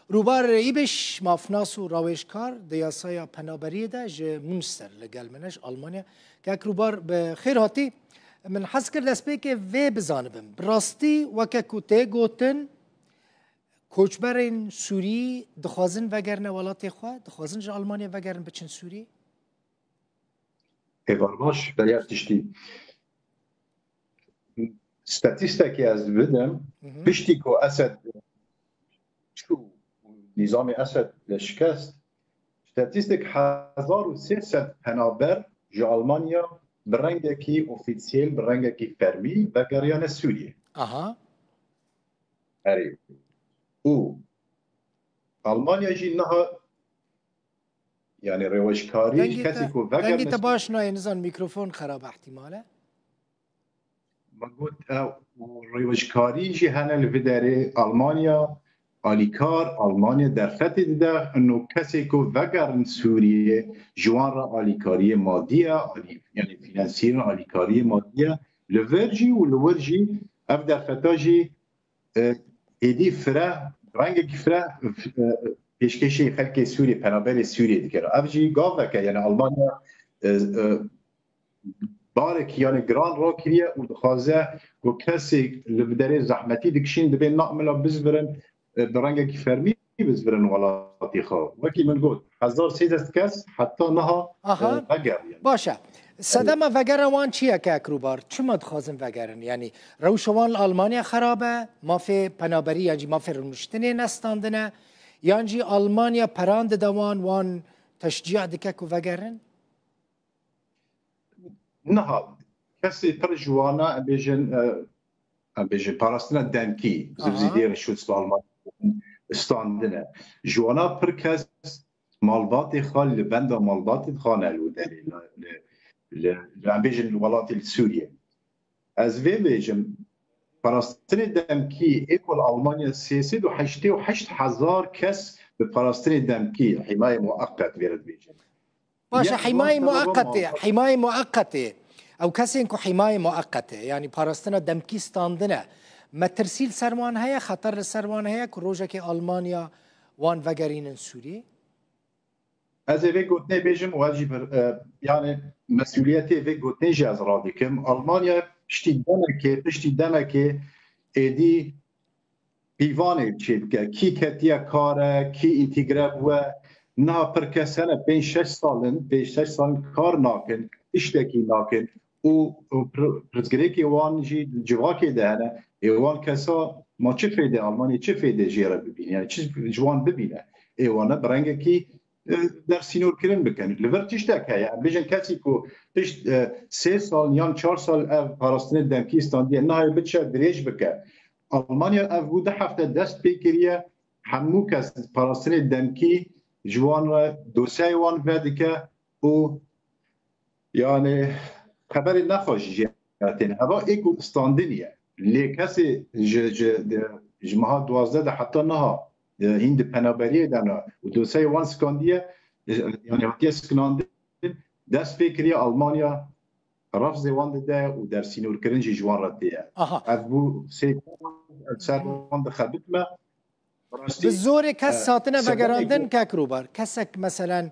روبار ایبش مافناس و راویشکار دیاسایا پنابریه ده جه منستر لگل منش آلمانیا که روبار به خیر هاتی من حس کرد دست بی که وی بزانبم براستی وکه کته گوتن کوچبرین سوری دخوازن وگرن ولات خواه دخوازن جه آلمانیا وگرن بچن سوری باش بلیار تشتی ستاتیستیکی از بدم پشتی که اسد شو نظام اسد شکست ستاتیستیک 1300 پنابر جه آلمانیا برنگکی اوفیسیل برنگکی فرمی و گریان سوریه اری او آلمانیا جی نها یعنی روشکاریش کسی که وگر رنگی تباش نای نزان میکروفون خراب احتماله بقول روشکاری جی هنل بداره آلمانیا آلیکار آلمانیا در فتح ده انه کسی که وگر سوریه جوان را آلیکاری مادیه یعنی فینانسیر آلیکاری مادیه لورجی و لورجی اف در فتح جی ایدی فره رنگ فره پیشکشی خلق سوریه پنابر سوریه دیگر اف جی گاوه که یعنی آلمانیا بارك يعني جران روكية وخازة وكاسي لبدري زحمتي دكشين دبين نعمل بزبرن برنجة كفرمي بزبرن ولا تيخا وكي من قول 1300 كاس حتى نها وقر يعني باشا صدام وقر وان چیه که اکروبار چما دخوازن وقرن يعني روشوان ألمانيا خرابه ما في پنابري يعني ما في المشتني نستاندنه يعني ألمانيا پراند دوان وان تشجيع دكاكو وقرن نها کسی پر جوانا بیجن پاراستنا دمکی زبزیدیر شوتس بالمان استاندنه جوانا پر کس مالبات خال لبند مالبات خانه لودنی لعم بیجن الولات السورية از وی بیجن پاراستنا دمکی ايكول ألمانيا 388,000 کس به پاراستنا دمکی حماية مؤقت ويرد بیجن باشا حماية مؤقتة أو كسينكو حماية مؤقتة يعني باراستنا دمكيستاندنا ما ترسيل سروان هيا خطر السروان هيا كروجا كي ألمانيا وان فقرين سوري از في قلتني بيجم واجب يعني مسؤوليتي في قلتني جاز راديكم ألمانيا پشتی دمكي ايدي بيواني بچيبكا كي كتيا كارا كي انتگراب و نه پر کسانه 5-6 سال کار ناکن اشتکی ناکن و پرزگریکی وان جی جواکی دهنه ایوان کسا ما چه فیده آلمانی چه فیده جیره ببینه یعنی چه جوان ببینه ایوانه برنگه کی در سینور کرن بکنه لور تشتک هیا بیجن کسی که پشت 3 سال یا 4 سال اف پاراستن دمکیستان نه بچه دریج بکه آلمانیا اف بوده هفته دست بکریه همو کس پاراستن دمکی جوان را دوسای وان ودیکه او یعنی خبر نخواهی جاتین هوا ایکو استاندنیه لی کسی جمعه 12 حتی نه هند پنابریه دانا و دوسای وان سکاندیه یعنی حتی سکناندن دست فکری آلمانیا رفض وان ده و در سینور کرنجی جوان را دیه ابو سر وان دخبت ما بالزور كاس ساتنا وقراندن كاكروبار كاسك مثلا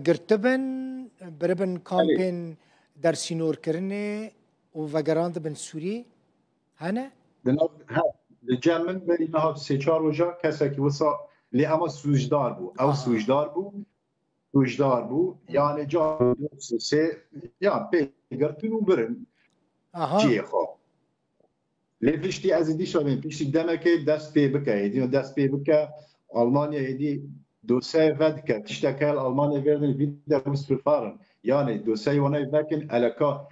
قرتبن بربن كامبين در سينور كرني وقراند بن سوري هنا الجامن بين نهار سيچار وجا كاسك وصا لي اما سوجدار بو او سوجدار بو يعني جا سي يا بيغرتن وبرن جي خو لفشتي از دی شویم پیشی دمکه دست پی بکه ایدی دست پی بکه آلمانیا ایدی دوسای ود که تشتکل آلمانیا وردن ویدر مستفارن یعنی دوسای ونای بکن الکا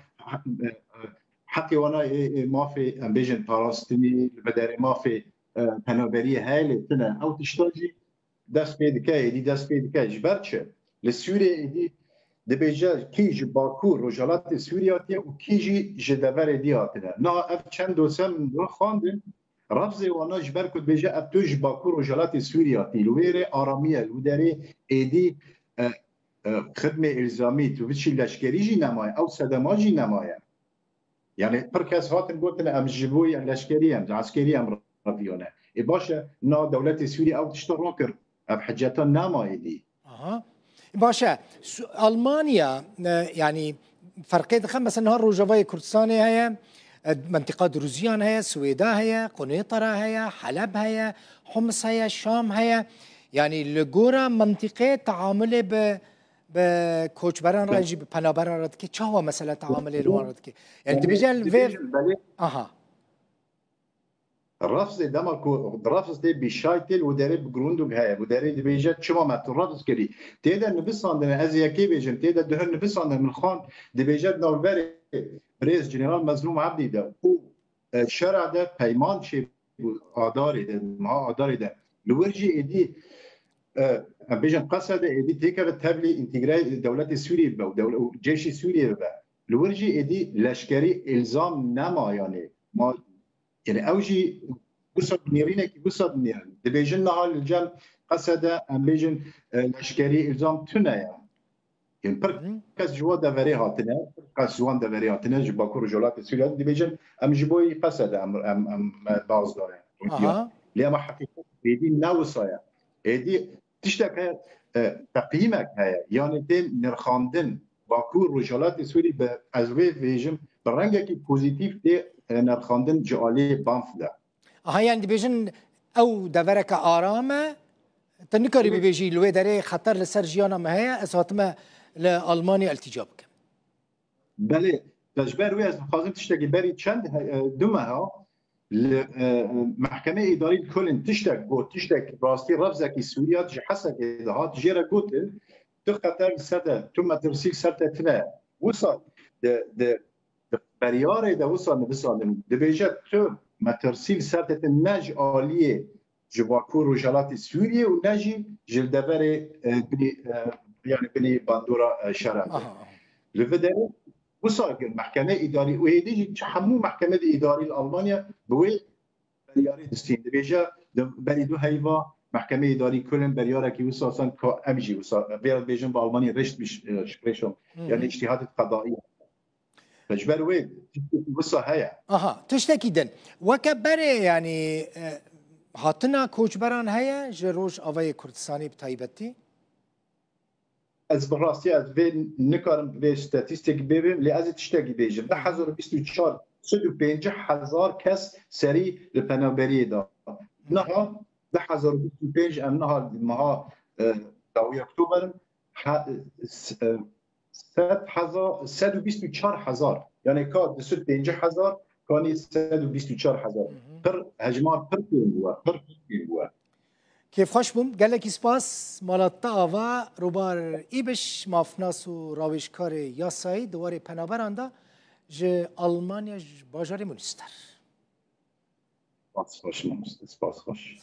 حقی ونای مافی امبیجن پاراستنی بدر مافی پنابری هایل تنه او تشتاجی دست پی دکه ایدی دست پی دکه جبرچه لسوریه ایدی دبیجا کیج باکو روجالات سوریاتیه و کیجی جدول دیاتنه نه اف چند دوسم رو خواندن رفض وانا جبر کد بیجا اف توج باکو روجالات سوریاتی لویر آرامیه لودری ایدی خدمه الزامی تو وچی لشکری جی نمایه او صدما جی نمایه یعنی پر کس هاتن گوتن ام جبوی لشکری ام عسکری ام رفیونه باشه نا دولت سوریه او تشتغل کرد اب حجتا نمایدی باشه المانيا يعني فرقيت خمس انها روجافاي كردستاني هي منطقة دروزيان هي سويدا هي قنيطرة هي حلب هي حمص هي الشام هي يعني لجورا منطقة تعامله بكوچبران راجي بپنابران ردكي چه هو مثلا تعامله لوان ردكي يعني دبيجل في الرفض دمكو الرفض دي بشايتل وداري بجروندوغ هاي وداري دي بيجات شما ما الرفض كري تيدا نبسان دنا ازياكي بيجن تيدا دهن نبسان من خان دي بيجات نوفري بريز جنرال مظلوم عبدي ده شرع ده پیمان شي آداري ده ما آداري ده لورجي ايدي بيجن قصد ايدي تيكا تبلي انتجراي دولة سوريا با جيش سوريا با لورجي ايدي لشكري الزام نما يعني ما يعني اوجي قصد نيرينه كي قصد نيرين دبيجن نهار الجن قصد ام بيجن لشكري الزام تنا يعني بركز جوا دافري هاتنا بركز جوان دافري هاتنا جباكور جولات سوريا دبيجن ام جبوي قصد ام باز داره ليه ما حقيقه بيدي نوصايا هدي تشتك تقييمك هي يعني تين نرخاندن باكور رجالات سوري بازوي فيجن برنگه بوزيتيف دي نرخاندن جعالي بانف ده يعني دبيجن او دورك آرامه تنكري بيجي لوي داري خطر لسر جيانا ما هي اساتما لألمانيا التجابك بله تجبر ويز خازم تشتكي بري چند دومها المحكمة إدارية كلن تشتك راستي رفزك سوريا تجي حسك إدهات جيرا قوتل تخطر سرده ثم ترسيل سرده تنا وصل برياري ده وصل نبصل دبيجات تو ما ترسيل سرده النج آلية جواكور رجالات سوريا ونجي جلدبري يعني بني باندورا شرع لفدري وصل المحكمة إدارية وهذه حمو محكمة إدارية ألمانيا بوي برياري دستين دبيجا بريدو هيفا محكمة إدارية كلن بريارة كي وصل سن كأمجي وصل بيجن بألمانيا رشت مش شكريشون يعني اجتهاد قضائية فجبر وين وصل هيا تشتكي دن وكبري يعني هاتنا كوچبران هيا جروج أوي كردستاني بتايبتي از براستی از وی نکارم به استاتستیک ببینم لازم تشتگی بیشتر 2024 150,000 کس سری لپنابری دا نها 2025 انها مها داوی اکتبر 124,000 يعني كاد 150,000 كان 124,000 پر هجمار پر بوا كيف خوش بوم قال لك سپاس مالات آوا روبار ایبش مافناس و راویشکار یاسایی دواره پنابران دا جه آلمانیا باجار مونستر سپاس خوش